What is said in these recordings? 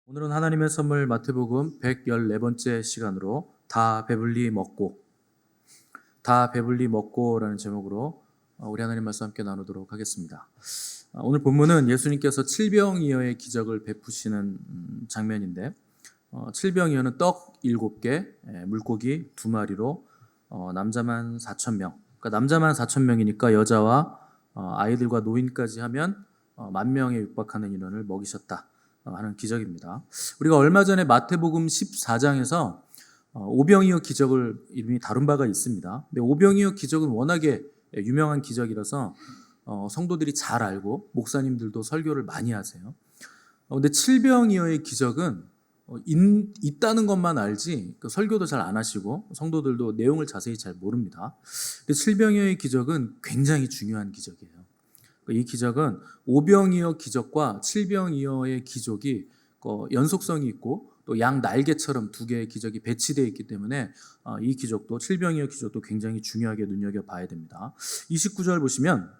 오늘은 하나님의 선물 마태복음 114번째 시간으로 다 배불리 먹고라는 제목으로 우리 하나님 말씀 함께 나누도록 하겠습니다. 오늘 본문은 예수님께서 칠병이어의 기적을 베푸시는 장면인데, 칠병이어는 떡 7개, 물고기 2마리로 남자만 4,000명, 그러니까 남자만 4,000명이니까 여자와 아이들과 노인까지 하면 10,000명에 육박하는 인원을 먹이셨다 하는 기적입니다. 우리가 얼마 전에 마태복음 14장에서 오병이어 기적을 이미 다룬 바가 있습니다. 근데 오병이어 기적은 워낙에 유명한 기적이라서 성도들이 잘 알고 목사님들도 설교를 많이 하세요. 근데 칠병이어의 기적은 있다는 것만 알지 설교도 잘 안 하시고 성도들도 내용을 자세히 잘 모릅니다. 근데 칠병이어의 기적은 굉장히 중요한 기적이에요. 이 기적은 오병이어 기적과 칠병이어의 기적이 연속성이 있고 또 양 날개처럼 2개의 기적이 배치되어 있기 때문에 이 기적도 칠병이어 기적도 굉장히 중요하게 눈여겨봐야 됩니다. 29절 보시면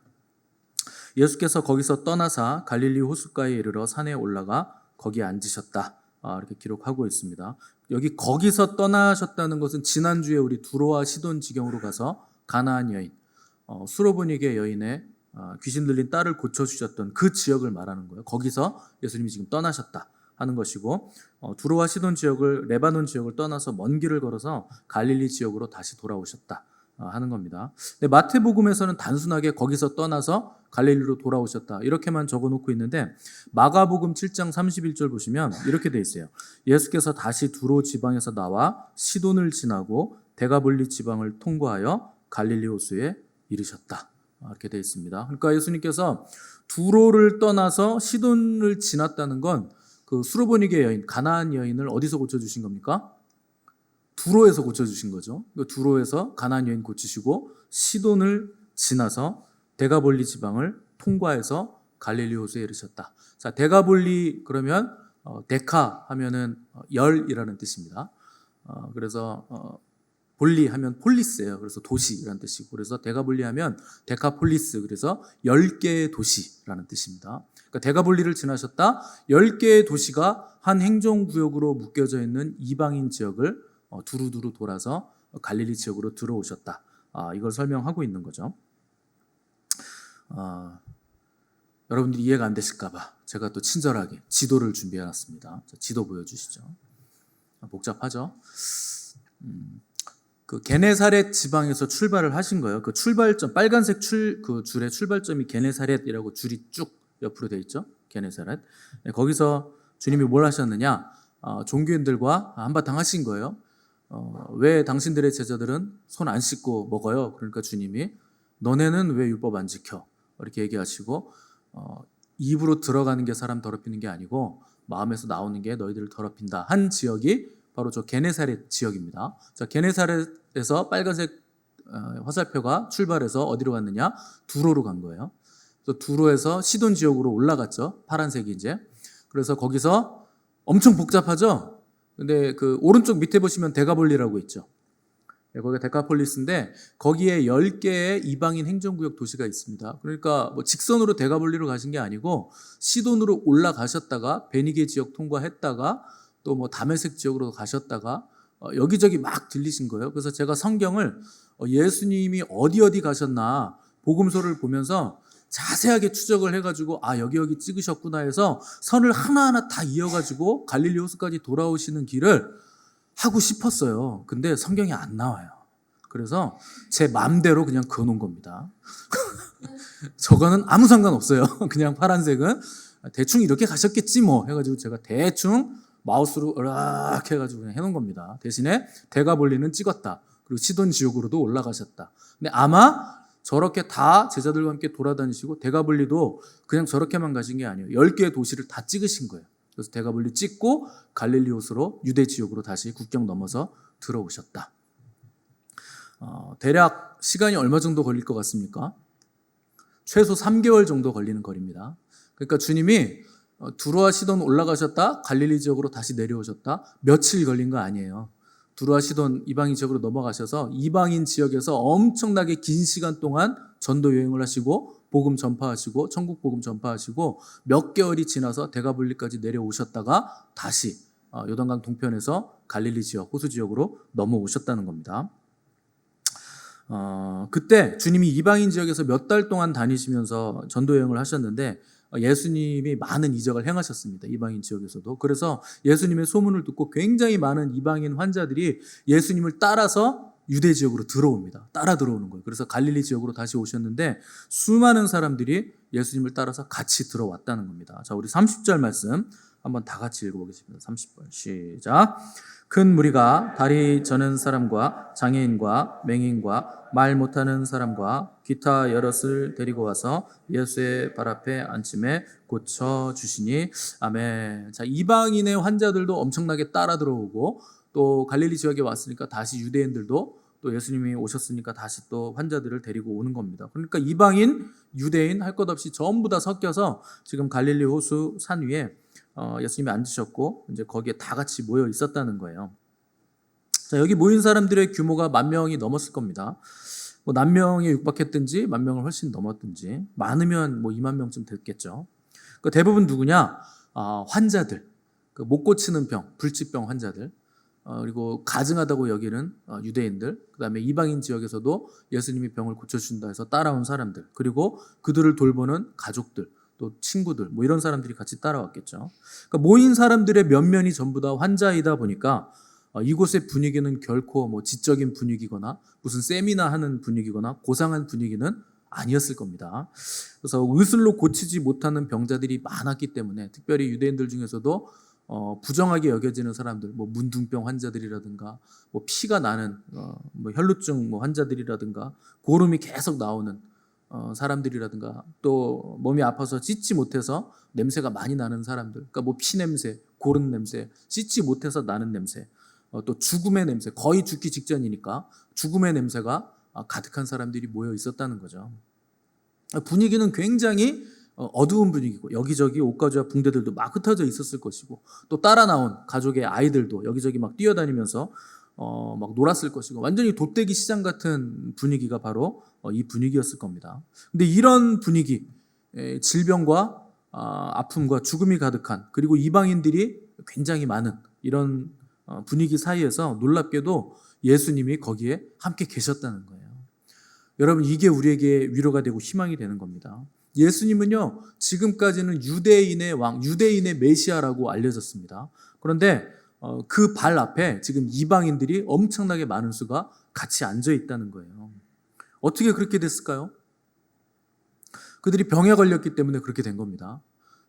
예수께서 거기서 떠나사 갈릴리 호숫가에 이르러 산에 올라가 거기에 앉으셨다, 이렇게 기록하고 있습니다. 여기 거기서 떠나셨다는 것은 지난주에 우리 두로와 시돈 지경으로 가서 가나안 여인, 수로보니게 여인의 귀신 들린 딸을 고쳐주셨던 그 지역을 말하는 거예요. 거기서 예수님이 지금 떠나셨다 하는 것이고, 두로와 시돈 지역을, 레바논 지역을 떠나서 먼 길을 걸어서 갈릴리 지역으로 다시 돌아오셨다 하는 겁니다. 근데 마태복음에서는 단순하게 거기서 떠나서 갈릴리로 돌아오셨다 이렇게만 적어놓고 있는데, 마가복음 7장 31절 보시면 이렇게 돼 있어요. 예수께서 다시 두로 지방에서 나와 시돈을 지나고 데가볼리 지방을 통과하여 갈릴리 호수에 이르셨다, 이렇게 되어 있습니다. 그러니까 예수님께서 두로를 떠나서 시돈을 지났다는 건 그 수로보니게 여인, 가나안 여인을 어디서 고쳐주신 겁니까? 두로에서 고쳐주신 거죠. 두로에서 가나안 여인 고치시고 시돈을 지나서 데가볼리 지방을 통과해서 갈릴리 호수에 이르셨다. 자, 데가볼리 그러면 데카 하면은 열이라는 뜻입니다. 그래서 볼리 하면 폴리스예요. 그래서 도시라는 뜻이고, 그래서 데가볼리 하면 데카폴리스, 그래서 10개의 도시라는 뜻입니다. 그러니까 데가볼리를 지나셨다. 10개의 도시가 한 행정구역으로 묶여져 있는 이방인 지역을 두루두루 돌아서 갈릴리 지역으로 들어오셨다. 이걸 설명하고 있는 거죠. 여러분들이 이해가 안 되실까 봐 제가 또 친절하게 지도를 준비해놨습니다. 지도 보여주시죠. 복잡하죠? 그 게네사렛 지방에서 출발을 하신 거예요. 그 출발점, 빨간색 그 줄의 출발점이 게네사렛이라고 줄이 쭉 옆으로 돼 있죠. 게네사렛. 거기서 주님이 뭘 하셨느냐? 종교인들과 한바탕 하신 거예요. 왜 당신들의 제자들은 손 안 씻고 먹어요? 그러니까 주님이 너네는 왜 율법 안 지켜? 이렇게 얘기하시고, 입으로 들어가는 게 사람 더럽히는 게 아니고 마음에서 나오는 게 너희들을 더럽힌다 한 지역이 바로 저 게네사렛 지역입니다. 자, 게네사렛에서 빨간색 화살표가 출발해서 어디로 갔느냐? 두로로 간 거예요. 그래서 두로에서 시돈 지역으로 올라갔죠. 파란색이 이제. 그래서 거기서 엄청 복잡하죠. 근데 그 오른쪽 밑에 보시면 데가볼리라고 있죠. 거기가 데카폴리스인데 거기에 10개의 이방인 행정구역 도시가 있습니다. 그러니까 뭐 직선으로 데가볼리로 가신 게 아니고 시돈으로 올라가셨다가 베니게 지역 통과했다가 또 뭐 다메섹 지역으로 가셨다가 여기저기 막 들리신 거예요. 그래서 제가 성경을 예수님이 어디 가셨나 복음서를 보면서 자세하게 추적을 해가지고 여기 찍으셨구나 해서 선을 하나하나 다 이어가지고 갈릴리 호수까지 돌아오시는 길을 하고 싶었어요. 근데 성경이 안 나와요. 그래서 제 마음대로 그냥 그어놓은 겁니다. 저거는 아무 상관없어요. 그냥 파란색은 대충 이렇게 가셨겠지 뭐 해가지고 제가 대충 마우스로 이렇게 해가지고 그냥 해놓은 겁니다. 대신에 데가볼리는 찍었다. 그리고 시돈 지역으로도 올라가셨다. 근데 아마 저렇게 다 제자들과 함께 돌아다니시고 데가볼리도 그냥 저렇게만 가신 게 아니에요. 10개의 도시를 다 찍으신 거예요. 그래서 데가볼리 찍고 갈릴리 호수로 유대 지역으로 다시 국경 넘어서 들어오셨다. 대략 시간이 얼마 정도 걸릴 것 같습니까? 최소 3개월 정도 걸리는 거리입니다. 그러니까 주님이 두로와 시돈 올라가셨다, 갈릴리 지역으로 다시 내려오셨다, 며칠 걸린 거 아니에요. 두로와 시돈 이방인 지역으로 넘어가셔서 이방인 지역에서 엄청나게 긴 시간 동안 전도 여행을 하시고 복음 전파하시고 천국 복음 전파하시고 몇 개월이 지나서 데가볼리까지 내려오셨다가 다시 요단강 동편에서 갈릴리 지역, 호수 지역으로 넘어오셨다는 겁니다. 그때 주님이 이방인 지역에서 몇 달 동안 다니시면서 전도 여행을 하셨는데 예수님이 많은 이적을 행하셨습니다. 이방인 지역에서도. 그래서 예수님의 소문을 듣고 굉장히 많은 이방인 환자들이 예수님을 따라서 유대 지역으로 들어옵니다. 따라 들어오는 거예요. 그래서 갈릴리 지역으로 다시 오셨는데 수많은 사람들이 예수님을 따라서 같이 들어왔다는 겁니다. 자, 우리 30절 말씀 한번 다 같이 읽어보겠습니다. 30절 시작. 큰 무리가 다리 저는 사람과 장애인과 맹인과 말 못하는 사람과 기타 여럿을 데리고 와서 예수의 발 앞에 앉힘에 고쳐주시니 아멘. 자, 이방인의 환자들도 엄청나게 따라 들어오고 또 갈릴리 지역에 왔으니까 다시 유대인들도 또 예수님이 오셨으니까 다시 또 환자들을 데리고 오는 겁니다. 그러니까 이방인, 유대인 할 것 없이 전부 다 섞여서 지금 갈릴리 호수 산 위에 예수님이 앉으셨고 이제 거기에 다 같이 모여 있었다는 거예요. 자, 여기 모인 사람들의 규모가 10,000명이 넘었을 겁니다. 뭐 10,000명에 육박했든지 10,000명을 훨씬 넘었든지 많으면 뭐 20,000명쯤 됐겠죠. 그 대부분 누구냐? 환자들, 그 못 고치는 병, 불치병 환자들, 그리고 가증하다고 여기는 유대인들, 그 다음에 이방인 지역에서도 예수님이 병을 고쳐주신다 해서 따라온 사람들, 그리고 그들을 돌보는 가족들, 또 친구들, 뭐 이런 사람들이 같이 따라왔겠죠. 그러니까 모인 사람들의 면면이 전부 다 환자이다 보니까 이곳의 분위기는 결코 뭐 지적인 분위기거나 무슨 세미나 하는 분위기거나 고상한 분위기는 아니었을 겁니다. 그래서 의술로 고치지 못하는 병자들이 많았기 때문에 특별히 유대인들 중에서도 부정하게 여겨지는 사람들, 뭐 문둥병 환자들이라든가, 뭐 피가 나는 뭐 혈루증 뭐 환자들이라든가, 고름이 계속 나오는 사람들이라든가, 또 몸이 아파서 씻지 못해서 냄새가 많이 나는 사람들, 그러니까 뭐 피 냄새, 고른 냄새, 씻지 못해서 나는 냄새, 또 죽음의 냄새, 거의 죽기 직전이니까 죽음의 냄새가 가득한 사람들이 모여 있었다는 거죠. 분위기는 굉장히 어두운 분위기고 여기저기 옷가지와 붕대들도 막 흩어져 있었을 것이고 또 따라 나온 가족의 아이들도 여기저기 막 뛰어다니면서 막 놀았을 것이고 완전히 돗대기 시장 같은 분위기가 바로 이 분위기였을 겁니다. 근데 이런 분위기, 질병과 아픔과 죽음이 가득한, 그리고 이방인들이 굉장히 많은 이런 분위기 사이에서 놀랍게도 예수님이 거기에 함께 계셨다는 거예요. 여러분, 이게 우리에게 위로가 되고 희망이 되는 겁니다. 예수님은요, 지금까지는 유대인의 왕, 유대인의 메시아라고 알려졌습니다. 그런데 그 발 앞에 지금 이방인들이 엄청나게 많은 수가 같이 앉아 있다는 거예요. 어떻게 그렇게 됐을까요? 그들이 병에 걸렸기 때문에 그렇게 된 겁니다.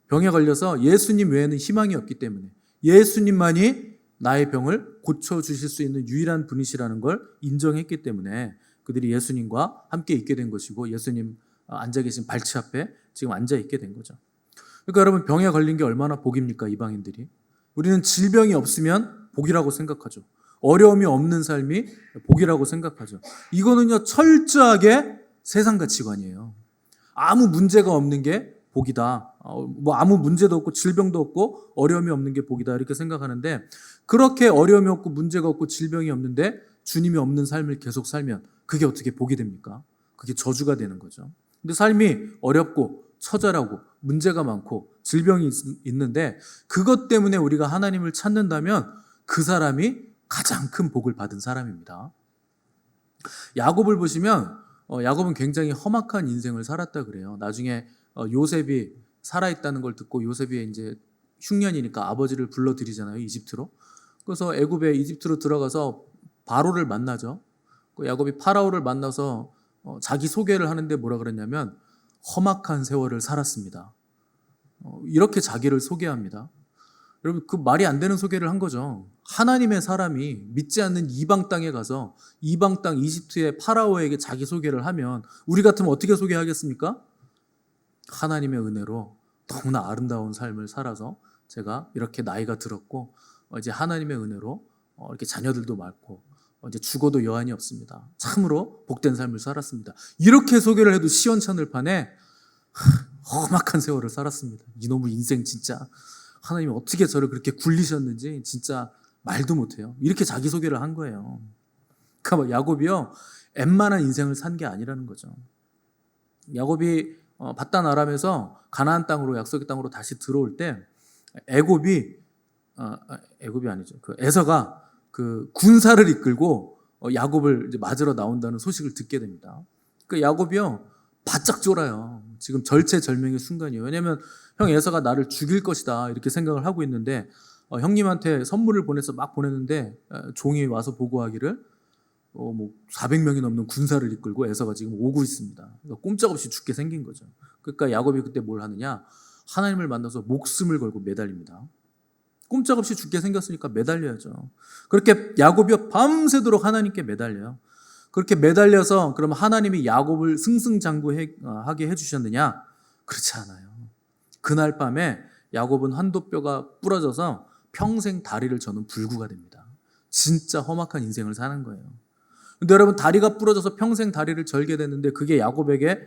병에 걸려서 예수님 외에는 희망이 없기 때문에, 예수님만이 나의 병을 고쳐주실 수 있는 유일한 분이시라는 걸 인정했기 때문에 그들이 예수님과 함께 있게 된 것이고, 예수님 앉아 계신 발치 앞에 지금 앉아 있게 된 거죠. 그러니까 여러분, 병에 걸린 게 얼마나 복입니까? 이방인들이. 우리는 질병이 없으면 복이라고 생각하죠. 어려움이 없는 삶이 복이라고 생각하죠. 이거는요, 철저하게 세상 가치관이에요. 아무 문제가 없는 게 복이다. 뭐 아무 문제도 없고 질병도 없고 어려움이 없는 게 복이다, 이렇게 생각하는데, 그렇게 어려움이 없고 문제가 없고 질병이 없는데 주님이 없는 삶을 계속 살면 그게 어떻게 복이 됩니까? 그게 저주가 되는 거죠. 근데 삶이 어렵고 처절하고 문제가 많고 질병이 있는데 그것 때문에 우리가 하나님을 찾는다면 그 사람이 가장 큰 복을 받은 사람입니다. 야곱을 보시면 야곱은 굉장히 험악한 인생을 살았다 그래요. 나중에 요셉이 살아있다는 걸 듣고 요셉이 이제 흉년이니까 아버지를 불러들이잖아요, 이집트로. 그래서 애굽에 이집트로 들어가서 바로를 만나죠. 야곱이 파라오를 만나서 자기 소개를 하는데 뭐라 그랬냐면 험악한 세월을 살았습니다. 이렇게 자기를 소개합니다. 여러분, 그 말이 안 되는 소개를 한 거죠. 하나님의 사람이 믿지 않는 이방 땅에 가서 이방 땅 이집트의 파라오에게 자기 소개를 하면 우리 같으면 어떻게 소개하겠습니까? 하나님의 은혜로 너무나 아름다운 삶을 살아서 제가 이렇게 나이가 들었고 이제 하나님의 은혜로 이렇게 자녀들도 많고 이제 죽어도 여한이 없습니다. 참으로 복된 삶을 살았습니다. 이렇게 소개를 해도 시원찮을 판에 험악한 세월을 살았습니다. 이놈의 인생 진짜 하나님이 어떻게 저를 그렇게 굴리셨는지 진짜 말도 못해요. 이렇게 자기소개를 한 거예요. 그러니까 야곱이요, 웬만한 인생을 산 게 아니라는 거죠. 야곱이 바단 아람에서 가나안 땅으로 약속의 땅으로 다시 들어올 때 애굽이 애굽이 아니죠. 그 에서가 그 군사를 이끌고 야곱을 이제 맞으러 나온다는 소식을 듣게 됩니다. 그 야곱이요 바짝 쫄아요. 지금 절체절명의 순간이에요. 왜냐하면 형 에서가 나를 죽일 것이다 이렇게 생각을 하고 있는데 형님한테 선물을 보내서 막 보냈는데 종이 와서 보고하기를 뭐 400명이 넘는 군사를 이끌고 에서가 지금 오고 있습니다. 그러니까 꼼짝없이 죽게 생긴 거죠. 그러니까 야곱이 그때 뭘 하느냐? 하나님을 만나서 목숨을 걸고 매달립니다. 꼼짝없이 죽게 생겼으니까 매달려야죠. 그렇게 야곱이 밤새도록 하나님께 매달려요. 그렇게 매달려서 그러면 하나님이 야곱을 승승장구하게 해주셨느냐? 그렇지 않아요. 그날 밤에 야곱은 한도뼈가 부러져서 평생 다리를 저는 불구가 됩니다. 진짜 험악한 인생을 사는 거예요. 근데 여러분 다리가 부러져서 평생 다리를 절게 됐는데 그게 야곱에게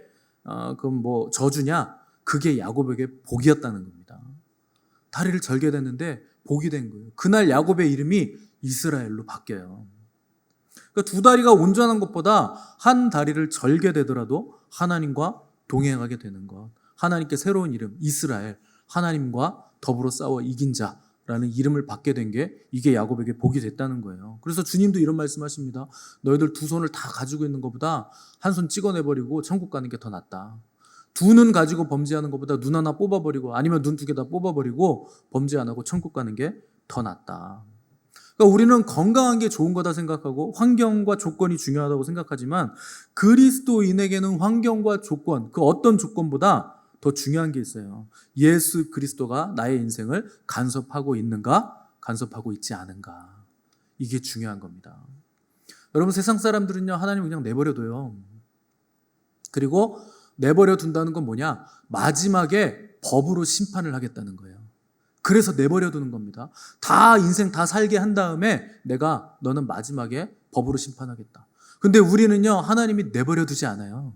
그럼 뭐 저주냐? 그게 야곱에게 복이었다는 겁니다. 다리를 절게 됐는데 복이 된 거예요. 그날 야곱의 이름이 이스라엘로 바뀌어요. 그러니까 두 다리가 온전한 것보다 한 다리를 절게 되더라도 하나님과 동행하게 되는 것. 하나님께 새로운 이름 이스라엘, 하나님과 더불어 싸워 이긴 자라는 이름을 받게 된 게 이게 야곱에게 복이 됐다는 거예요. 그래서 주님도 이런 말씀하십니다. 너희들 두 손을 다 가지고 있는 것보다 한 손 찍어내버리고 천국 가는 게 더 낫다. 두 눈 가지고 범죄하는 것보다 눈 하나 뽑아버리고 아니면 눈 두 개 다 뽑아버리고 범죄 안 하고 천국 가는 게 더 낫다. 그러니까 우리는 건강한 게 좋은 거다 생각하고 환경과 조건이 중요하다고 생각하지만 그리스도인에게는 환경과 조건, 그 어떤 조건보다 더 중요한 게 있어요. 예수 그리스도가 나의 인생을 간섭하고 있는가, 간섭하고 있지 않은가. 이게 중요한 겁니다. 여러분 세상 사람들은요 하나님을 그냥 내버려둬요. 그리고 내버려 둔다는 건 뭐냐? 마지막에 법으로 심판을 하겠다는 거예요. 그래서 내버려 두는 겁니다. 다 인생 다 살게 한 다음에 내가 너는 마지막에 법으로 심판하겠다. 근데 우리는요 하나님이 내버려 두지 않아요.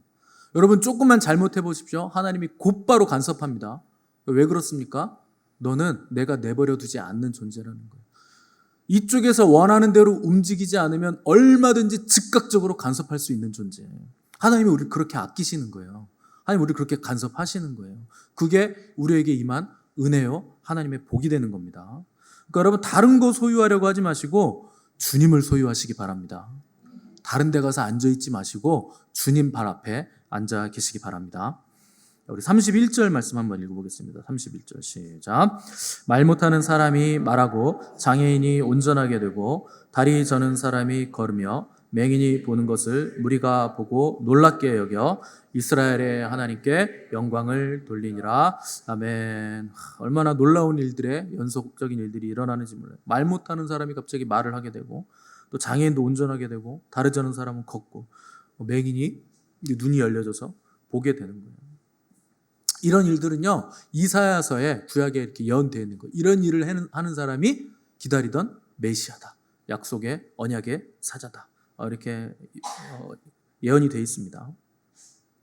여러분 조금만 잘못해 보십시오. 하나님이 곧바로 간섭합니다. 왜 그렇습니까? 너는 내가 내버려 두지 않는 존재라는 거예요. 이쪽에서 원하는 대로 움직이지 않으면 얼마든지 즉각적으로 간섭할 수 있는 존재예요. 하나님이 우리를 그렇게 아끼시는 거예요. 하나님 우리를 그렇게 간섭하시는 거예요. 그게 우리에게 임한 은혜요 하나님의 복이 되는 겁니다. 그러니까 여러분 다른 거 소유하려고 하지 마시고 주님을 소유하시기 바랍니다. 다른 데 가서 앉아있지 마시고 주님 발 앞에 앉아 계시기 바랍니다. 우리 31절 말씀 한번 읽어보겠습니다. 31절 시작. 말 못하는 사람이 말하고 장애인이 온전하게 되고 다리 저는 사람이 걸으며 맹인이 보는 것을 무리가 보고 놀랍게 여겨 이스라엘의 하나님께 영광을 돌리니라. 아멘. 얼마나 놀라운 일들의 연속적인 일들이 일어나는지 몰라요. 말 못하는 사람이 갑자기 말을 하게 되고 또 장애인도 온전하게 되고 다리 저는 사람은 걷고 맹인이 눈이 열려져서 보게 되는 거예요. 이런 일들은요 이사야서에 구약에 이렇게 예언되어 있는 거예요. 이런 일을 하는 사람이 기다리던 메시아다. 약속의 언약의 사자다. 이렇게 예언이 되어 있습니다.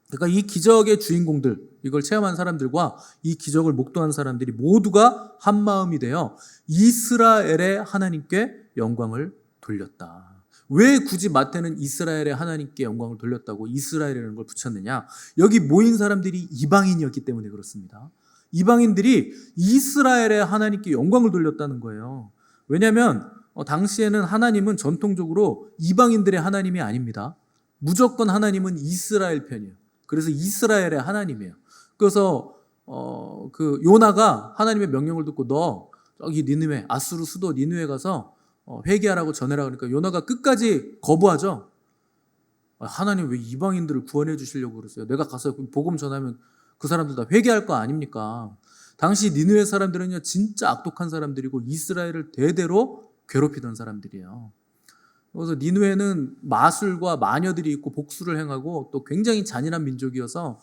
그러니까 이 기적의 주인공들, 이걸 체험한 사람들과 이 기적을 목도한 사람들이 모두가 한 마음이 되어 이스라엘의 하나님께 영광을 돌렸다. 왜 굳이 마태는 이스라엘의 하나님께 영광을 돌렸다고 이스라엘이라는 걸 붙였느냐? 여기 모인 사람들이 이방인이었기 때문에 그렇습니다. 이방인들이 이스라엘의 하나님께 영광을 돌렸다는 거예요. 왜냐하면 당시에는 하나님은 전통적으로 이방인들의 하나님이 아닙니다. 무조건 하나님은 이스라엘 편이에요. 그래서 이스라엘의 하나님이에요. 그래서 그 요나가 하나님의 명령을 듣고 너 저기 니느웨 아수르 수도 니느웨 가서 회개하라고 전해라 그러니까 요나가 끝까지 거부하죠. 하나님 왜 이방인들을 구원해 주시려고 그러세요? 내가 가서 복음 전하면 그 사람들 다 회개할 거 아닙니까? 당시 니느웨 사람들은요 진짜 악독한 사람들이고 이스라엘을 대대로 괴롭히던 사람들이에요. 그래서 니느웨는 마술과 마녀들이 있고 복수를 행하고 또 굉장히 잔인한 민족이어서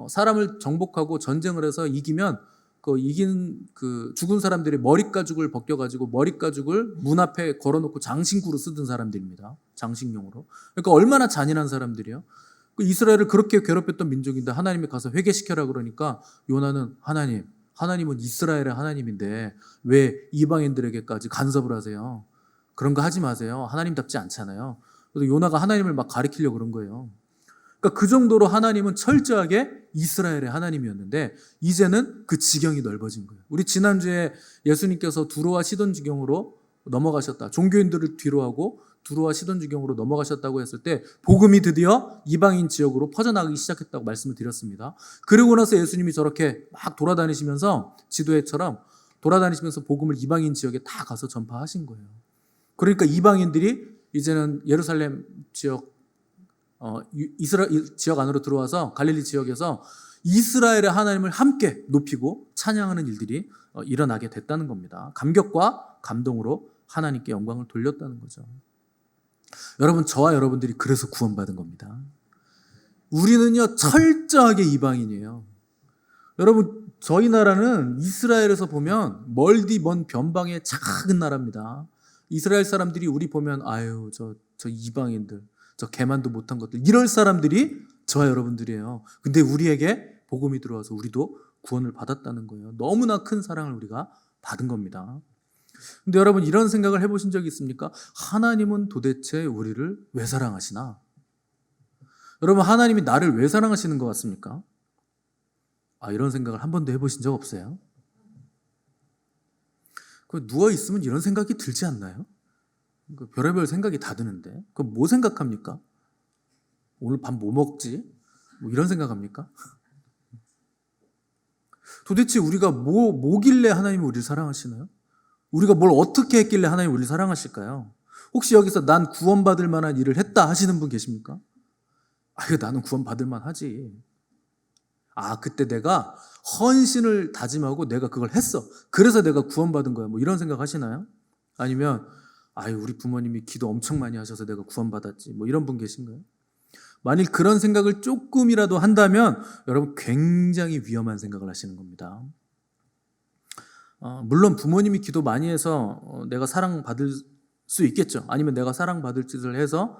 사람을 정복하고 전쟁을 해서 이기면 이긴 죽은 사람들이 머리가죽을 벗겨가지고 머리가죽을 문 앞에 걸어놓고 장신구로 쓰던 사람들입니다. 장식용으로. 그러니까 얼마나 잔인한 사람들이에요. 이스라엘을 그렇게 괴롭혔던 민족인데 하나님이 가서 회개시켜라 그러니까 요나는 하나님은 이스라엘의 하나님인데 왜 이방인들에게까지 간섭을 하세요? 그런 거 하지 마세요. 하나님답지 않잖아요. 그래서 요나가 하나님을 막 가리키려고 그런 거예요. 그러니까 그 정도로 하나님은 철저하게 이스라엘의 하나님이었는데 이제는 그 지경이 넓어진 거예요. 우리 지난주에 예수님께서 두로와 시돈 지경으로 넘어가셨다. 종교인들을 뒤로하고 두로와 시돈 지경으로 넘어가셨다고 했을 때 복음이 드디어 이방인 지역으로 퍼져나가기 시작했다고 말씀을 드렸습니다. 그러고 나서 예수님이 저렇게 막 돌아다니시면서 지도회처럼 돌아다니시면서 복음을 이방인 지역에 다 가서 전파하신 거예요. 그러니까 이방인들이 이제는 예루살렘 지역 이스라엘 지역 안으로 들어와서 갈릴리 지역에서 이스라엘의 하나님을 함께 높이고 찬양하는 일들이 일어나게 됐다는 겁니다. 감격과 감동으로 하나님께 영광을 돌렸다는 거죠. 여러분, 저와 여러분들이 그래서 구원받은 겁니다. 우리는요 철저하게 이방인이에요. 여러분, 저희 나라는 이스라엘에서 보면 멀디 먼 변방의 작은 나라입니다. 이스라엘 사람들이 우리 보면 아유 저 이방인들, 저 개만도 못한 것들, 이럴 사람들이 저와 여러분들이에요. 근데 우리에게 복음이 들어와서 우리도 구원을 받았다는 거예요. 너무나 큰 사랑을 우리가 받은 겁니다. 근데 여러분, 이런 생각을 해보신 적이 있습니까? 하나님은 도대체 우리를 왜 사랑하시나? 여러분, 하나님이 나를 왜 사랑하시는 것 같습니까? 이런 생각을 한 번도 해보신 적 없어요? 누워있으면 이런 생각이 들지 않나요? 별의별 생각이 다 드는데 그럼 뭐 생각합니까? 오늘 밥 뭐 먹지? 뭐 이런 생각합니까? 도대체 우리가 뭐길래 하나님이 우리를 사랑하시나요? 우리가 뭘 어떻게 했길래 하나님이 우리를 사랑하실까요? 혹시 여기서 난 구원받을 만한 일을 했다 하시는 분 계십니까? 이거 나는 구원받을 만하지. 그때 내가 헌신을 다짐하고 내가 그걸 했어. 그래서 내가 구원받은 거야. 뭐 이런 생각 하시나요? 아니면 우리 부모님이 기도 엄청 많이 하셔서 내가 구원받았지. 뭐 이런 분 계신가요? 만일 그런 생각을 조금이라도 한다면 여러분 굉장히 위험한 생각을 하시는 겁니다. 물론 부모님이 기도 많이 해서 내가 사랑받을 수 있겠죠. 아니면 내가 사랑받을 짓을 해서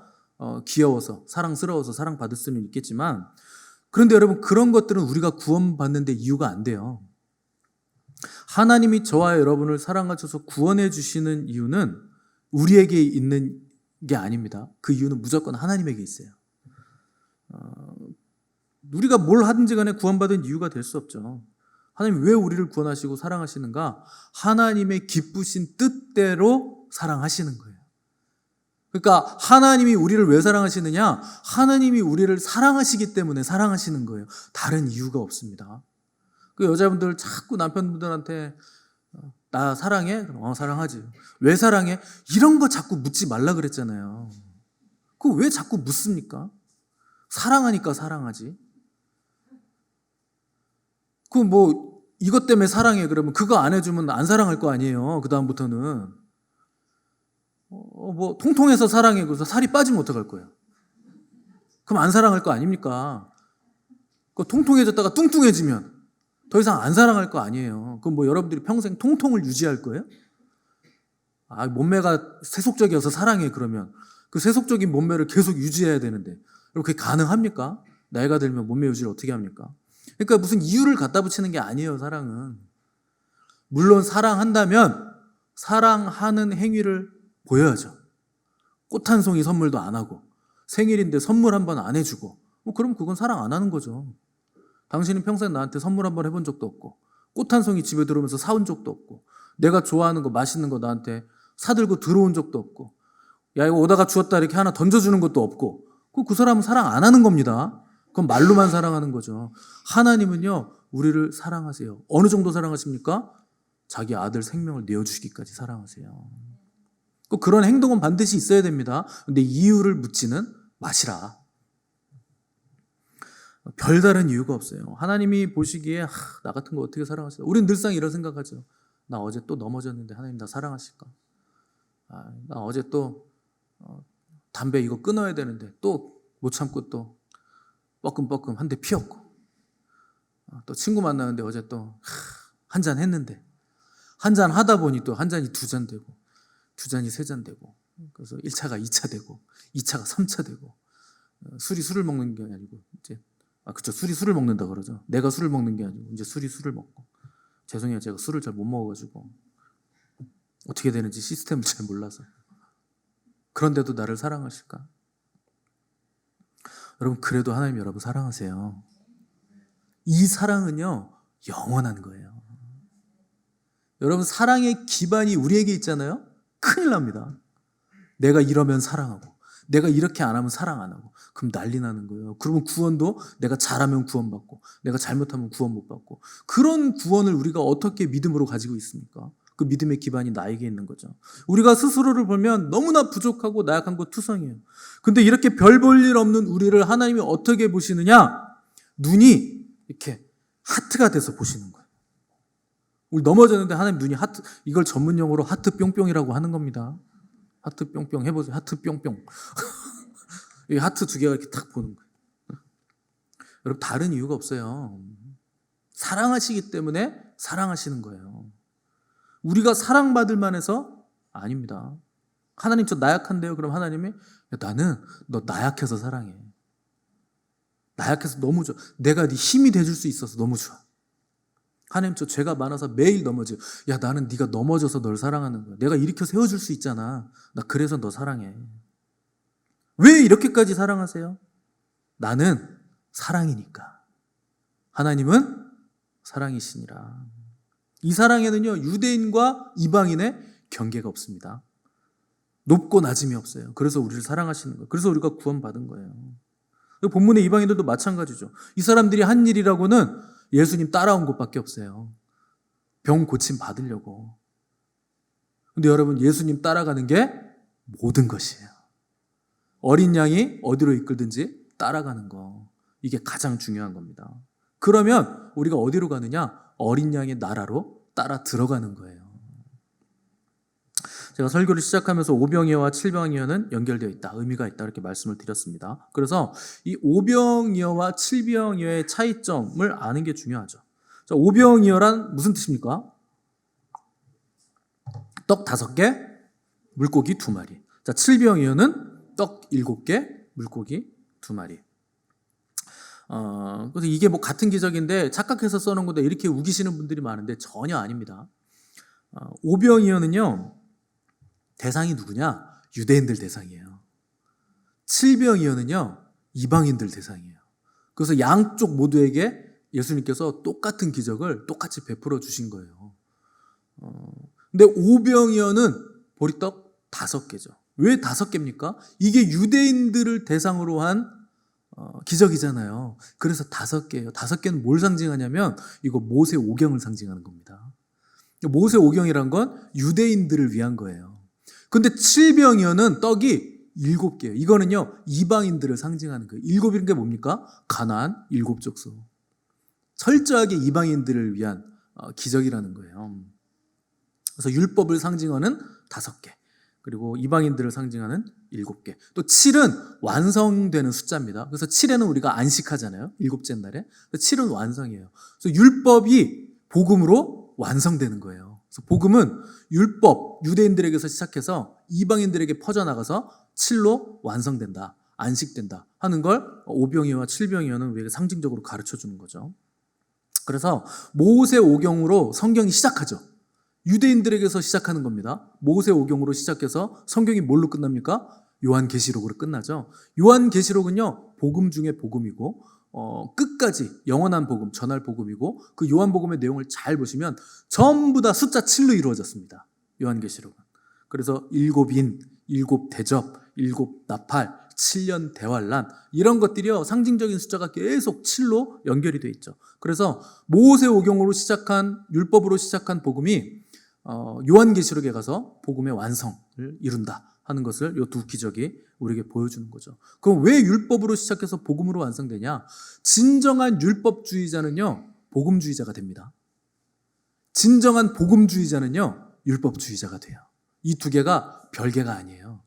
귀여워서 사랑스러워서 사랑받을 수는 있겠지만, 그런데 여러분 그런 것들은 우리가 구원받는 데 이유가 안 돼요. 하나님이 저와 여러분을 사랑하셔서 구원해 주시는 이유는 우리에게 있는 게 아닙니다. 그 이유는 무조건 하나님에게 있어요. 우리가 뭘 하든지 간에 구원받은 이유가 될 수 없죠. 하나님이 왜 우리를 구원하시고 사랑하시는가? 하나님의 기쁘신 뜻대로 사랑하시는 거예요. 그러니까 하나님이 우리를 왜 사랑하시느냐? 하나님이 우리를 사랑하시기 때문에 사랑하시는 거예요. 다른 이유가 없습니다. 그 여자분들 자꾸 남편분들한테 나 사랑해? 그럼 사랑하지. 왜 사랑해? 이런 거 자꾸 묻지 말라 그랬잖아요. 그거 왜 자꾸 묻습니까? 사랑하니까 사랑하지. 그 뭐 이것 때문에 사랑해 그러면 그거 안 해주면 안 사랑할 거 아니에요. 그 다음부터는 뭐 통통해서 사랑해 그래서 살이 빠지면 어떡할 거예요? 그럼 안 사랑할 거 아닙니까? 그 통통해졌다가 뚱뚱해지면 더 이상 안 사랑할 거 아니에요. 그럼 뭐 여러분들이 평생 통통을 유지할 거예요? 몸매가 세속적이어서 사랑해 그러면 그 세속적인 몸매를 계속 유지해야 되는데 그게 가능합니까? 나이가 들면 몸매 유지를 어떻게 합니까? 그러니까 무슨 이유를 갖다 붙이는 게 아니에요. 사랑은 물론 사랑한다면 사랑하는 행위를 보여야죠. 꽃 한 송이 선물도 안 하고 생일인데 선물 한 번 안 해주고 그럼 그건 사랑 안 하는 거죠. 당신은 평생 나한테 선물 한 번 해본 적도 없고 꽃 한 송이 집에 들어오면서 사온 적도 없고 내가 좋아하는 거 맛있는 거 나한테 사들고 들어온 적도 없고 야 이거 오다가 주웠다 이렇게 하나 던져주는 것도 없고 그 사람은 사랑 안 하는 겁니다. 그건 말로만 사랑하는 거죠. 하나님은요 우리를 사랑하세요. 어느 정도 사랑하십니까? 자기 아들 생명을 내어주시기까지 사랑하세요. 그런 행동은 반드시 있어야 됩니다. 근데 이유를 묻지는 마시라. 별다른 이유가 없어요. 하나님이 보시기에 나 같은 거 어떻게 사랑하실까? 우리는 늘상 이런 생각하죠. 나 어제 또 넘어졌는데 하나님 나 사랑하실까? 나 어제 또 담배 이거 끊어야 되는데 또 못 참고 또 뻐끔뻐끔 한 대 피웠고 또 친구 만나는데 어제 또 한 잔 했는데 한 잔 하다 보니 또 한 잔이 두 잔 되고 두 잔이 세 잔 되고 그래서 1차가 2차 되고 2차가 3차 되고 술이 술을 먹는 게 아니고 이제 그쵸 술이 술을 먹는다 그러죠. 내가 술을 먹는 게 아니고 이제 술이 술을 먹고 죄송해요. 제가 술을 잘 못 먹어가지고 어떻게 되는지 시스템을 잘 몰라서 그런데도 나를 사랑하실까? 여러분, 그래도 하나님 여러분 사랑하세요. 이 사랑은요, 영원한 거예요. 여러분, 사랑의 기반이 우리에게 있잖아요. 큰일 납니다. 내가 이러면 사랑하고, 내가 이렇게 안 하면 사랑 안 하고, 그럼 난리 나는 거예요. 그러면 구원도 내가 잘하면 구원받고, 내가 잘못하면 구원 못 받고, 그런 구원을 우리가 어떻게 믿음으로 가지고 있습니까? 그 믿음의 기반이 나에게 있는 거죠. 우리가 스스로를 보면 너무나 부족하고 나약한 거 투성이에요. 근데 이렇게 별 볼 일 없는 우리를 하나님이 어떻게 보시느냐? 눈이 이렇게 하트가 돼서 보시는 거예요. 우리 넘어졌는데 하나님 눈이 하트, 이걸 전문 용어로 하트 뿅뿅이라고 하는 겁니다. 하트 뿅뿅 해보세요. 하트 뿅뿅. 이 하트 두 개가 이렇게 딱 보는 거예요. 여러분, 다른 이유가 없어요. 사랑하시기 때문에 사랑하시는 거예요. 우리가 사랑받을 만해서 아닙니다. 하나님, 저 나약한데요? 그럼 하나님이, 나는 너 나약해서 사랑해. 나약해서 너무 좋아. 내가 네 힘이 돼줄 수 있어서 너무 좋아. 하나님, 저 죄가 많아서 매일 넘어져. 야, 나는 네가 넘어져서 널 사랑하는 거야. 내가 일으켜 세워줄 수 있잖아. 나 그래서 너 사랑해. 왜 이렇게까지 사랑하세요? 나는 사랑이니까. 하나님은 사랑이시니라. 이 사랑에는요, 유대인과 이방인의 경계가 없습니다. 높고 낮음이 없어요. 그래서 우리를 사랑하시는 거예요. 그래서 우리가 구원받은 거예요. 본문의 이방인들도 마찬가지죠. 이 사람들이 한 일이라고는 예수님 따라온 것밖에 없어요. 병 고침 받으려고. 근데 여러분, 예수님 따라가는 게 모든 것이에요. 어린 양이 어디로 이끌든지 따라가는 거. 이게 가장 중요한 겁니다. 그러면 우리가 어디로 가느냐? 어린 양의 나라로 따라 들어가는 거예요. 제가 설교를 시작하면서 오병이어와 칠병이어는 연결되어 있다, 의미가 있다, 이렇게 말씀을 드렸습니다. 그래서 이 오병이어와 칠병이어의 차이점을 아는 게 중요하죠. 자, 오병이어란 무슨 뜻입니까? 떡 5개, 물고기 2마리. 자, 칠병이어는 떡 7개, 물고기 2마리. 그래서 이게 뭐 같은 기적인데 착각해서 써놓은 건데 이렇게 우기시는 분들이 많은데 전혀 아닙니다. 오병이어는요, 대상이 누구냐? 유대인들 대상이에요. 칠병이어는요, 이방인들 대상이에요. 그래서 양쪽 모두에게 예수님께서 똑같은 기적을 똑같이 베풀어 주신 거예요. 근데 오병이어는 보리떡 5개죠. 왜 5개입니까? 이게 유대인들을 대상으로 한 기적이잖아요. 그래서 5개예요. 5개는 뭘 상징하냐면 이거 모세 오경을 상징하는 겁니다. 모세 오경이란 건 유대인들을 위한 거예요. 근데 칠병이어는 떡이 7개예요. 이거는요, 이방인들을 상징하는 거예요. 7이라는 게 뭡니까? 가나안 7족속. 철저하게 이방인들을 위한 기적이라는 거예요. 그래서 율법을 상징하는 5개, 그리고 이방인들을 상징하는 7개. 또 7은 완성되는 숫자입니다. 그래서 7에는 우리가 안식하잖아요. 7째 날에. 7은 완성이에요. 그래서 율법이 복음으로 완성되는 거예요. 그래서 복음은 율법, 유대인들에게서 시작해서 이방인들에게 퍼져나가서 7로 완성된다, 안식된다 하는 걸 오병이어와 칠병이어는 우리에게 상징적으로 가르쳐주는 거죠. 그래서 모세 오경으로 성경이 시작하죠. 유대인들에게서 시작하는 겁니다. 모세 오경으로 시작해서 성경이 뭘로 끝납니까? 요한계시록으로 끝나죠. 요한계시록은요, 복음 중에 복음이고 끝까지 영원한 복음, 전할 복음이고, 그 요한복음의 내용을 잘 보시면 전부 다 숫자 7로 이루어졌습니다. 요한계시록은. 그래서 7인, 7대접, 7나팔, 7년 대환란, 이런 것들이요, 상징적인 숫자가 계속 7로 연결이 되어 있죠. 그래서 모세 오경으로 시작한, 율법으로 시작한 복음이 요한계시록에 가서 복음의 완성을 이룬다 하는 것을 이 2 기적이 우리에게 보여주는 거죠. 그럼 왜 율법으로 시작해서 복음으로 완성되냐? 진정한 율법주의자는요, 복음주의자가 됩니다. 진정한 복음주의자는요, 율법주의자가 돼요. 이 2개가 별개가 아니에요.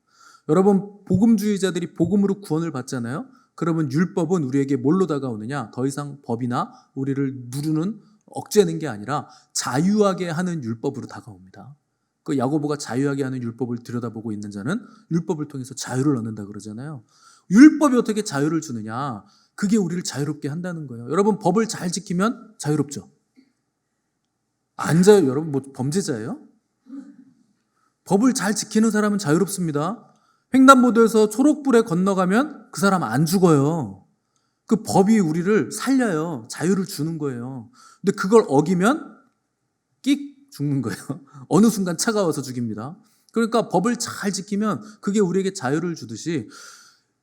여러분, 복음주의자들이 복음으로 구원을 받잖아요. 그러면 율법은 우리에게 뭘로 다가오느냐? 더 이상 법이나 우리를 누르는, 억제하는 게 아니라 자유하게 하는 율법으로 다가옵니다. 그 야고보가 자유하게 하는 율법을 들여다보고 있는 자는 율법을 통해서 자유를 얻는다 그러잖아요. 율법이 어떻게 자유를 주느냐? 그게 우리를 자유롭게 한다는 거예요. 여러분, 법을 잘 지키면 자유롭죠? 안 자유, 여러분 뭐 범죄자예요? 법을 잘 지키는 사람은 자유롭습니다. 횡단보도에서 초록불에 건너가면 그 사람 안 죽어요. 그 법이 우리를 살려요. 자유를 주는 거예요. 근데 그걸 어기면 끽 죽는 거예요. 어느 순간 차가워서 죽입니다. 그러니까 법을 잘 지키면 그게 우리에게 자유를 주듯이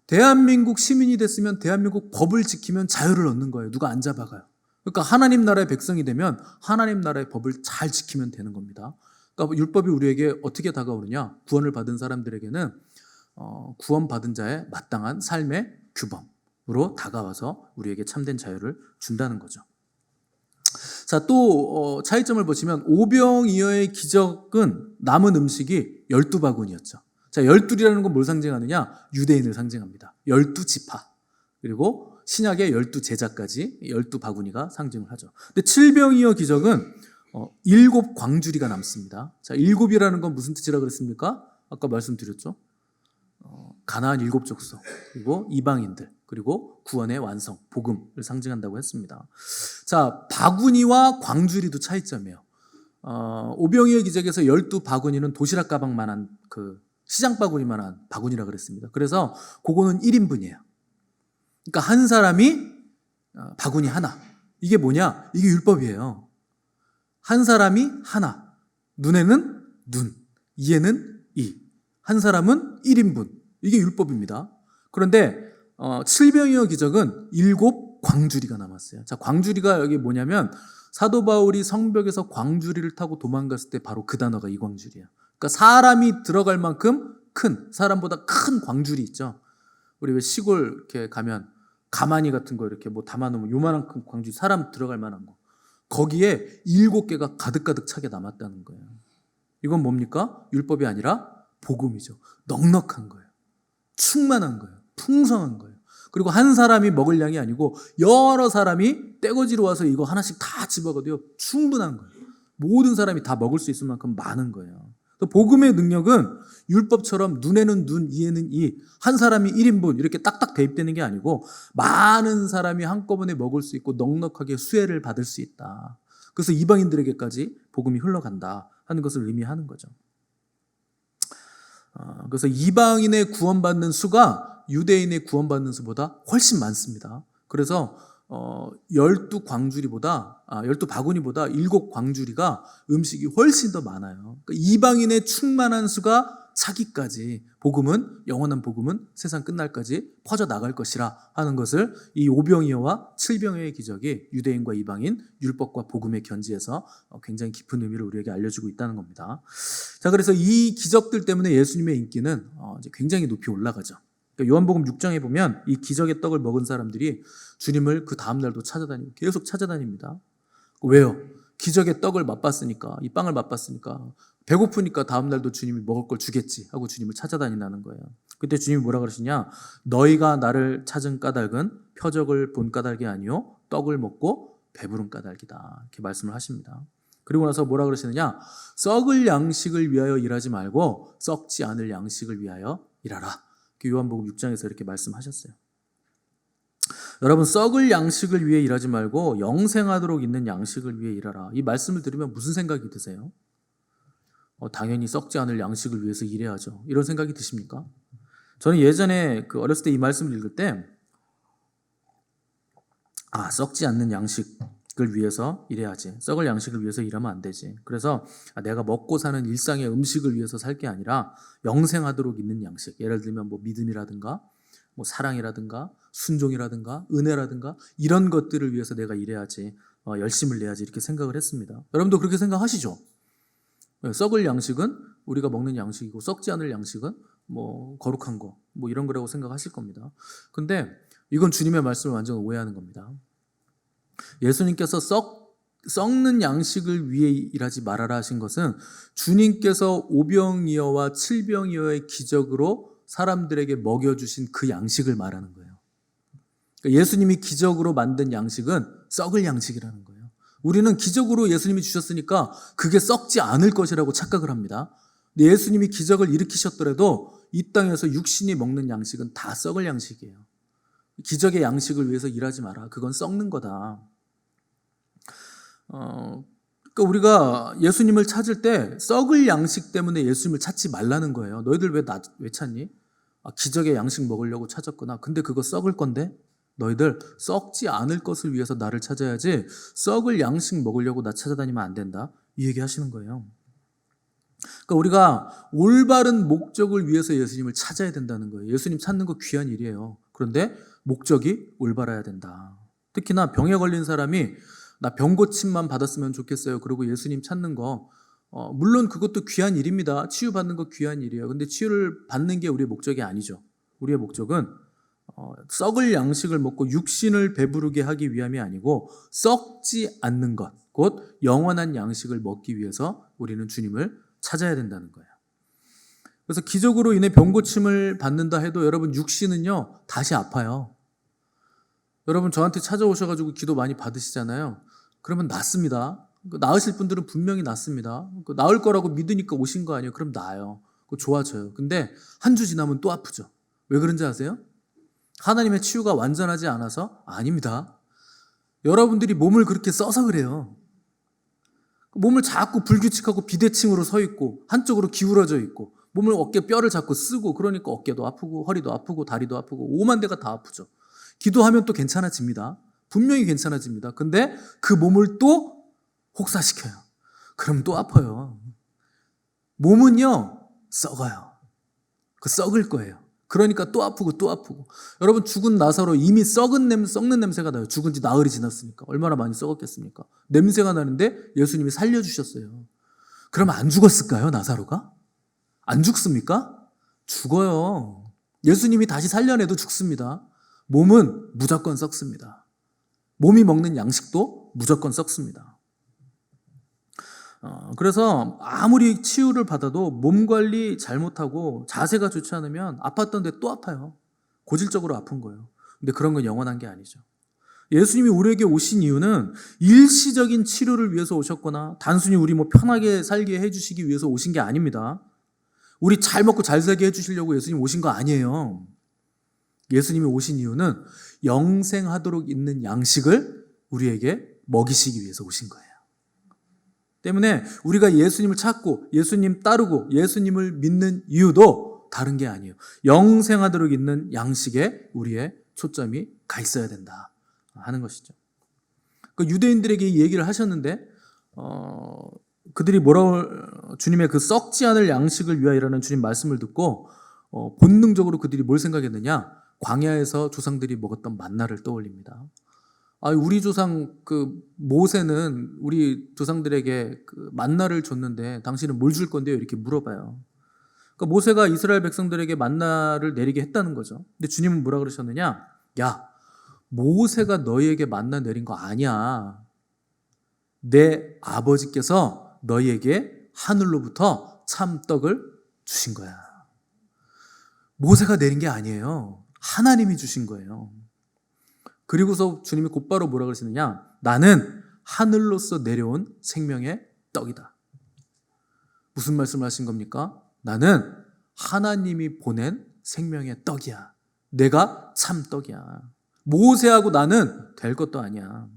대한민국 시민이 됐으면 대한민국 법을 지키면 자유를 얻는 거예요. 누가 안 잡아가요. 그러니까 하나님 나라의 백성이 되면 하나님 나라의 법을 잘 지키면 되는 겁니다. 그러니까 율법이 우리에게 어떻게 다가오느냐? 구원을 받은 사람들에게는 구원받은 자의 마땅한 삶의 규범으로 다가와서 우리에게 참된 자유를 준다는 거죠. 자, 또 차이점을 보시면 오병이어의 기적은 남은 음식이 12바구니였죠. 자, 12이라는 건 뭘 상징하느냐? 유대인을 상징합니다. 12지파. 그리고 신약의 12제자까지 12바구니가 상징을 하죠. 근데 칠병이어 기적은 7광주리가 남습니다. 자, 7이라는 건 무슨 뜻이라 그랬습니까? 아까 말씀드렸죠. 가나안 7족속, 그리고 이방인들, 그리고 구원의 완성, 복음을 상징한다고 했습니다. 자, 바구니와 광주리도 차이점이에요. 오병이어 기적에서 12바구니는 도시락 가방만한 그 시장 바구니만한 바구니라 그랬습니다. 그래서 그거는 1인분이에요. 그러니까 한 사람이 바구니 하나. 이게 뭐냐? 이게 율법이에요. 한 사람이 하나. 눈에는 눈, 이에는 이. 한 사람은 1인분. 이게 율법입니다. 그런데 칠병이어 기적은 7광주리가 남았어요. 자, 광주리가 여기 뭐냐면 사도 바울이 성벽에서 광주리를 타고 도망갔을 때 바로 그 단어가 이 광주리예요. 그러니까 사람이 들어갈 만큼 큰, 사람보다 큰 광주리 있죠. 우리 왜 시골 이렇게 가면 가마니 같은 거 이렇게 뭐 담아놓으면 요만한 큰 광주리, 사람 들어갈 만한 거. 거기에 7개가 가득가득 차게 남았다는 거예요. 이건 뭡니까? 율법이 아니라 복음이죠. 넉넉한 거예요. 충만한 거예요. 풍성한 거예요. 그리고 한 사람이 먹을 양이 아니고 여러 사람이 떼거지로 와서 이거 하나씩 다 집어가도요 충분한 거예요. 모든 사람이 다 먹을 수 있을 만큼 많은 거예요. 복음의 능력은 율법처럼 눈에는 눈, 이에는 이, 한 사람이 1인분 이렇게 딱딱 대입되는 게 아니고 많은 사람이 한꺼번에 먹을 수 있고 넉넉하게 수혜를 받을 수 있다. 그래서 이방인들에게까지 복음이 흘러간다 하는 것을 의미하는 거죠. 그래서 이방인의 구원받는 수가 유대인의 구원받는 수보다 훨씬 많습니다. 그래서 12광주리보다 12바구니보다 7광주리가 음식이 훨씬 더 많아요. 그러니까 이방인의 충만한 수가 차기까지 복음은, 영원한 복음은 세상 끝날까지 퍼져나갈 것이라 하는 것을 이 오병이어와 칠병이어의 기적이 유대인과 이방인, 율법과 복음의 견지에서 굉장히 깊은 의미를 우리에게 알려주고 있다는 겁니다. 자, 그래서 이 기적들 때문에 예수님의 인기는 이제 굉장히 높이 올라가죠. 그러니까 요한복음 6장에 보면 이 기적의 떡을 먹은 사람들이 주님을 그 다음날도 찾아다니고 계속 찾아다닙니다. 왜요? 기적의 떡을 맛봤으니까, 이 빵을 맛봤으니까 배고프니까 다음날도 주님이 먹을 걸 주겠지 하고 주님을 찾아다닌다는 거예요. 그때 주님이 뭐라 그러시냐? 너희가 나를 찾은 까닭은 표적을 본 까닭이 아니요 떡을 먹고 배부른 까닭이다. 이렇게 말씀을 하십니다. 그리고 나서 뭐라 그러시느냐? 썩을 양식을 위하여 일하지 말고 썩지 않을 양식을 위하여 일하라. 요한복음 6장에서 이렇게 말씀하셨어요. 여러분, 썩을 양식을 위해 일하지 말고 영생하도록 있는 양식을 위해 일하라. 이 말씀을 들으면 무슨 생각이 드세요? 당연히 썩지 않을 양식을 위해서 일해야죠. 이런 생각이 드십니까? 저는 예전에 어렸을 때 이 말씀을 읽을 때 썩지 않는 양식을 위해서 일해야지. 썩을 양식을 위해서 일하면 안 되지. 그래서 내가 먹고 사는 일상의 음식을 위해서 살 게 아니라 영생하도록 있는 양식. 예를 들면 뭐 믿음이라든가 뭐 사랑이라든가 순종이라든가 은혜라든가 이런 것들을 위해서 내가 일해야지, 열심을 내야지 이렇게 생각을 했습니다. 여러분도 그렇게 생각하시죠? 썩을 양식은 우리가 먹는 양식이고 썩지 않을 양식은 뭐 거룩한 거 뭐 이런 거라고 생각하실 겁니다. 근데 이건 주님의 말씀을 완전 오해하는 겁니다. 예수님께서 썩는 양식을 위해 일하지 말아라 하신 것은 주님께서 오병이어와 칠병이어의 기적으로 사람들에게 먹여주신 그 양식을 말하는 거예요. 그러니까 예수님이 기적으로 만든 양식은 썩을 양식이라는 거예요. 우리는 기적으로 예수님이 주셨으니까 그게 썩지 않을 것이라고 착각을 합니다. 근데 예수님이 기적을 일으키셨더라도 이 땅에서 육신이 먹는 양식은 다 썩을 양식이에요. 기적의 양식을 위해서 일하지 마라. 그건 썩는 거다. 그러니까 우리가 예수님을 찾을 때 썩을 양식 때문에 예수님을 찾지 말라는 거예요. 너희들 왜 찾니? 기적의 양식 먹으려고 찾았구나. 근데 그거 썩을 건데? 너희들 썩지 않을 것을 위해서 나를 찾아야지 썩을 양식 먹으려고 나 찾아다니면 안 된다. 이 얘기 하시는 거예요. 그러니까 우리가 올바른 목적을 위해서 예수님을 찾아야 된다는 거예요. 예수님 찾는 거 귀한 일이에요. 그런데 목적이 올바라야 된다. 특히나 병에 걸린 사람이 나 병 고침만 받았으면 좋겠어요. 그리고 예수님 찾는 거 물론 그것도 귀한 일입니다. 치유받는 거 귀한 일이에요. 근데 치유를 받는 게 우리의 목적이 아니죠. 우리의 목적은 썩을 양식을 먹고 육신을 배부르게 하기 위함이 아니고 썩지 않는 것, 곧 영원한 양식을 먹기 위해서 우리는 주님을 찾아야 된다는 거예요. 그래서 기적으로 인해 병고침을 받는다 해도 여러분 육신은요 다시 아파요. 여러분 저한테 찾아오셔가지고 기도 많이 받으시잖아요. 그러면 낫습니다. 나으실 분들은 분명히 낫습니다. 나을 거라고 믿으니까 오신 거 아니에요. 그럼 나아요. 좋아져요. 근데 한 주 지나면 또 아프죠. 왜 그런지 아세요? 하나님의 치유가 완전하지 않아서? 아닙니다. 여러분들이 몸을 그렇게 써서 그래요. 몸을 자꾸 불규칙하고 비대칭으로 서 있고 한쪽으로 기울어져 있고 몸을 어깨 뼈를 자꾸 쓰고 그러니까 어깨도 아프고 허리도 아프고 다리도 아프고 오만 대가 다 아프죠. 기도하면 또 괜찮아집니다. 분명히 괜찮아집니다. 근데 그 몸을 또 혹사시켜요. 그럼 또 아파요. 몸은요 썩어요. 썩을 거예요. 그러니까 또 아프고 또 아프고. 여러분 죽은 나사로 이미 썩는 냄새가 나요. 죽은 지 나흘이 지났으니까. 얼마나 많이 썩었겠습니까? 냄새가 나는데 예수님이 살려주셨어요. 그러면 안 죽었을까요? 나사로가? 안 죽습니까? 죽어요. 예수님이 다시 살려내도 죽습니다. 몸은 무조건 썩습니다. 몸이 먹는 양식도 무조건 썩습니다. 그래서 아무리 치유를 받아도 몸 관리 잘못하고 자세가 좋지 않으면 아팠던데 또 아파요. 고질적으로 아픈 거예요. 근데 그런 건 영원한 게 아니죠. 예수님이 우리에게 오신 이유는 일시적인 치료를 위해서 오셨거나 단순히 우리 편하게 살게 해주시기 위해서 오신 게 아닙니다. 우리 잘 먹고 잘 살게 해주시려고 예수님 오신 거 아니에요. 예수님이 오신 이유는 영생하도록 있는 양식을 우리에게 먹이시기 위해서 오신 거예요. 때문에 우리가 예수님을 찾고 예수님 따르고 예수님을 믿는 이유도 다른 게 아니에요. 영생하도록 있는 양식에 우리의 초점이 가 있어야 된다 하는 것이죠. 유대인들에게 이 얘기를 하셨는데 그들이 주님의 그 썩지 않을 양식을 위하여라는 주님 말씀을 듣고 본능적으로 그들이 뭘 생각했느냐? 광야에서 조상들이 먹었던 만나를 떠올립니다. 우리 조상 모세는 우리 조상들에게 만나를 줬는데 당신은 뭘 줄 건데요? 이렇게 물어봐요. 그러니까 모세가 이스라엘 백성들에게 만나를 내리게 했다는 거죠. 근데 주님은 뭐라 그러셨느냐? 야, 모세가 너희에게 만나 내린 거 아니야. 내 아버지께서 너희에게 하늘로부터 참떡을 주신 거야. 모세가 내린 게 아니에요. 하나님이 주신 거예요. 그리고서 주님이 곧바로 뭐라 그러시느냐? 나는 하늘로서 내려온 생명의 떡이다. 무슨 말씀을 하신 겁니까? 나는 하나님이 보낸 생명의 떡이야. 내가 참 떡이야. 모세하고 나는 될 것도 아니야.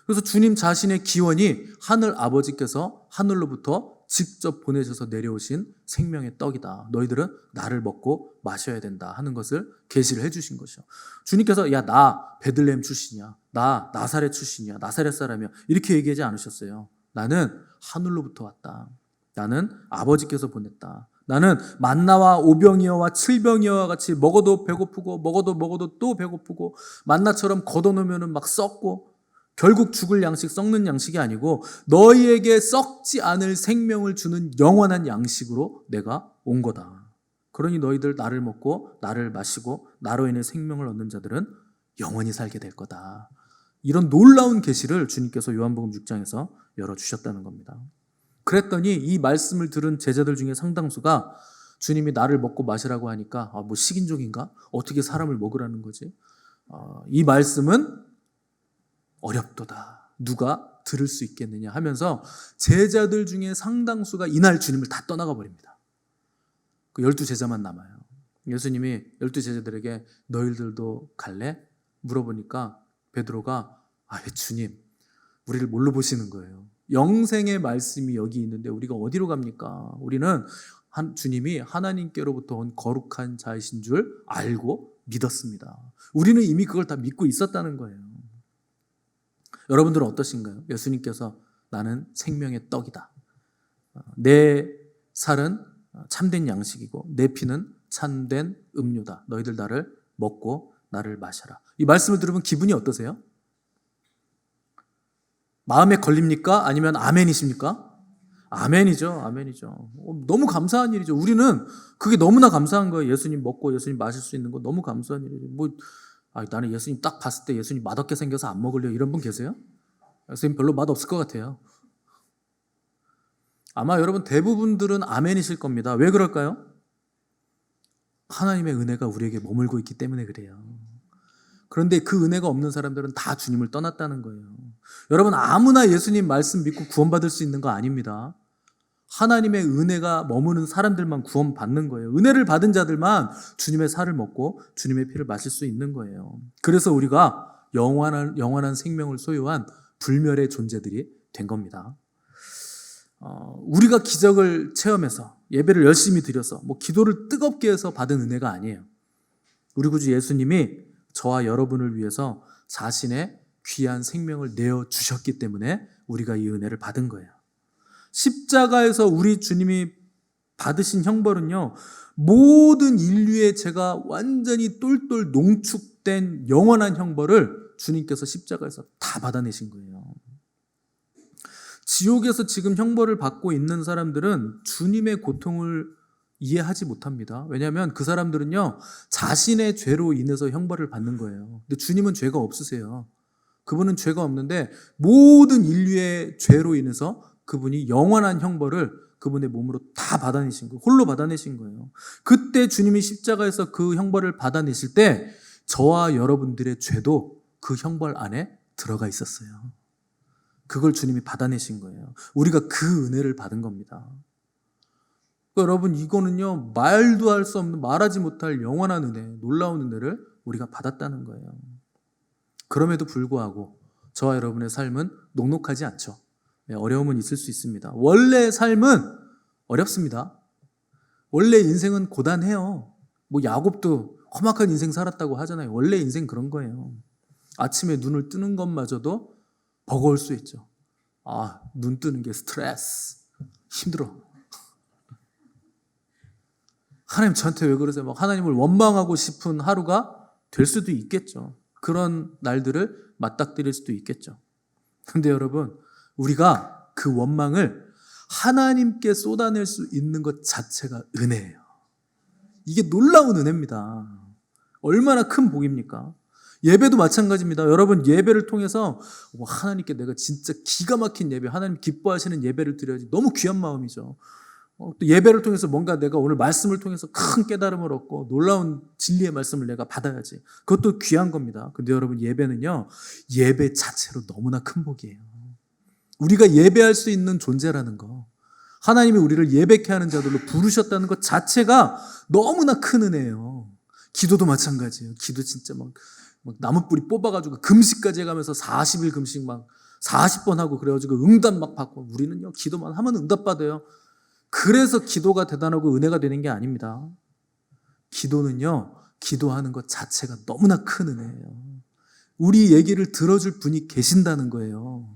그래서 주님 자신의 기원이 하늘 아버지께서 하늘로부터 직접 보내셔서 내려오신 생명의 떡이다. 너희들은 나를 먹고 마셔야 된다 하는 것을 계시를 해주신 것이죠. 주님께서 야, 나 베들레헴 출신이야. 나 나사렛 출신이야. 나사렛 사람이야. 이렇게 얘기하지 않으셨어요. 나는 하늘로부터 왔다. 나는 아버지께서 보냈다. 나는 만나와 오병이어와 칠병이어와 같이 먹어도 배고프고 먹어도 또 배고프고 만나처럼 걷어놓으면 막 썩고 결국 죽을 양식, 썩는 양식이 아니고 너희에게 썩지 않을 생명을 주는 영원한 양식으로 내가 온 거다. 그러니 너희들 나를 먹고 나를 마시고 나로 인해 생명을 얻는 자들은 영원히 살게 될 거다. 이런 놀라운 계시를 주님께서 요한복음 6장에서 열어주셨다는 겁니다. 그랬더니 이 말씀을 들은 제자들 중에 상당수가 주님이 나를 먹고 마시라고 하니까 뭐 식인종인가? 어떻게 사람을 먹으라는 거지? 이 말씀은 어렵도다. 누가 들을 수 있겠느냐 하면서 제자들 중에 상당수가 이날 주님을 다 떠나가 버립니다. 12제자만 남아요. 예수님이 12제자들에게 너희들도 갈래? 물어보니까 베드로가 주님, 우리를 뭘로 보시는 거예요? 영생의 말씀이 여기 있는데 우리가 어디로 갑니까? 우리는 주님이 하나님께로부터 온 거룩한 자이신 줄 알고 믿었습니다. 우리는 이미 그걸 다 믿고 있었다는 거예요. 여러분들은 어떠신가요? 예수님께서 나는 생명의 떡이다. 내 살은 참된 양식이고 내 피는 참된 음료다. 너희들 나를 먹고 나를 마셔라. 이 말씀을 들으면 기분이 어떠세요? 마음에 걸립니까? 아니면 아멘이십니까? 아멘이죠. 아멘이죠. 너무 감사한 일이죠. 우리는 그게 너무나 감사한 거예요. 예수님 먹고 예수님 마실 수 있는 거 너무 감사한 일이죠. 나는 예수님 딱 봤을 때 예수님 맛없게 생겨서 안 먹으려 이런 분 계세요? 예수님 별로 맛없을 것 같아요. 아마 여러분 대부분들은 아멘이실 겁니다. 왜 그럴까요? 하나님의 은혜가 우리에게 머물고 있기 때문에 그래요. 그런데 그 은혜가 없는 사람들은 다 주님을 떠났다는 거예요. 여러분 아무나 예수님 말씀 믿고 구원받을 수 있는 거 아닙니다. 하나님의 은혜가 머무는 사람들만 구원받는 거예요. 은혜를 받은 자들만 주님의 살을 먹고 주님의 피를 마실 수 있는 거예요. 그래서 우리가 영원한 생명을 소유한 불멸의 존재들이 된 겁니다. 우리가 기적을 체험해서 예배를 열심히 드려서 기도를 뜨겁게 해서 받은 은혜가 아니에요. 우리 구주 예수님이 저와 여러분을 위해서 자신의 귀한 생명을 내어주셨기 때문에 우리가 이 은혜를 받은 거예요. 십자가에서 우리 주님이 받으신 형벌은요, 모든 인류의 죄가 완전히 똘똘 농축된 영원한 형벌을 주님께서 십자가에서 다 받아내신 거예요. 지옥에서 지금 형벌을 받고 있는 사람들은 주님의 고통을 이해하지 못합니다. 왜냐하면 그 사람들은요, 자신의 죄로 인해서 형벌을 받는 거예요. 근데 주님은 죄가 없으세요. 그분은 죄가 없는데 모든 인류의 죄로 인해서 그분이 영원한 형벌을 그분의 몸으로 다 받아내신 거예요. 홀로 받아내신 거예요. 그때 주님이 십자가에서 그 형벌을 받아내실 때 저와 여러분들의 죄도 그 형벌 안에 들어가 있었어요. 그걸 주님이 받아내신 거예요. 우리가 그 은혜를 받은 겁니다. 여러분 이거는요, 말도 할 수 없는, 말하지 못할 영원한 은혜, 놀라운 은혜를 우리가 받았다는 거예요. 그럼에도 불구하고 저와 여러분의 삶은 녹록하지 않죠. 어려움은 있을 수 있습니다. 원래 삶은 어렵습니다. 원래 인생은 고단해요. 야곱도 험악한 인생 살았다고 하잖아요. 원래 인생 그런 거예요. 아침에 눈을 뜨는 것마저도 버거울 수 있죠. 눈 뜨는 게 스트레스, 힘들어. 하나님 저한테 왜 그러세요? 하나님을 원망하고 싶은 하루가 될 수도 있겠죠. 그런 날들을 맞닥뜨릴 수도 있겠죠. 근데 여러분, 우리가 그 원망을 하나님께 쏟아낼 수 있는 것 자체가 은혜예요. 이게 놀라운 은혜입니다. 얼마나 큰 복입니까? 예배도 마찬가지입니다. 여러분 예배를 통해서 하나님께 내가 진짜 기가 막힌 예배, 하나님 기뻐하시는 예배를 드려야지, 너무 귀한 마음이죠. 또 예배를 통해서 뭔가 내가 오늘 말씀을 통해서 큰 깨달음을 얻고 놀라운 진리의 말씀을 내가 받아야지, 그것도 귀한 겁니다. 근데 여러분 예배는요, 예배 자체로 너무나 큰 복이에요. 우리가 예배할 수 있는 존재라는 거, 하나님이 우리를 예배케 하는 자들로 부르셨다는 것 자체가 너무나 큰 은혜예요. 기도도 마찬가지예요. 기도 진짜 막 나무뿌리 뽑아가지고 금식까지 해가면서 40일 금식 40번 하고 그래가지고 응답 막 받고, 우리는요 기도만 하면 응답 받아요. 그래서 기도가 대단하고 은혜가 되는 게 아닙니다. 기도는요, 기도하는 것 자체가 너무나 큰 은혜예요. 우리 얘기를 들어줄 분이 계신다는 거예요.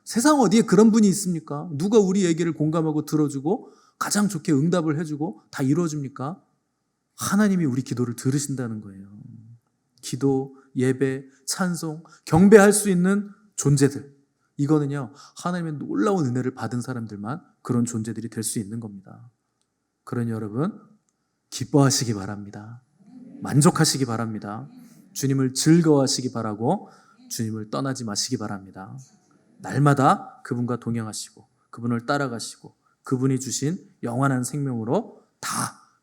세상 어디에 그런 분이 있습니까? 누가 우리 얘기를 공감하고 들어주고 가장 좋게 응답을 해주고 다 이루어줍니까? 하나님이 우리 기도를 들으신다는 거예요. 기도, 예배, 찬송, 경배할 수 있는 존재들, 이거는요 하나님의 놀라운 은혜를 받은 사람들만 그런 존재들이 될 수 있는 겁니다. 그러니 여러분 기뻐하시기 바랍니다. 만족하시기 바랍니다. 주님을 즐거워하시기 바라고 주님을 떠나지 마시기 바랍니다. 날마다 그분과 동행하시고 그분을 따라가시고 그분이 주신 영원한 생명으로 다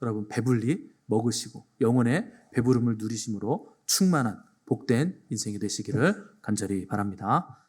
여러분 배불리 먹으시고 영혼의 배부름을 누리심으로 충만한 복된 인생이 되시기를 간절히 바랍니다.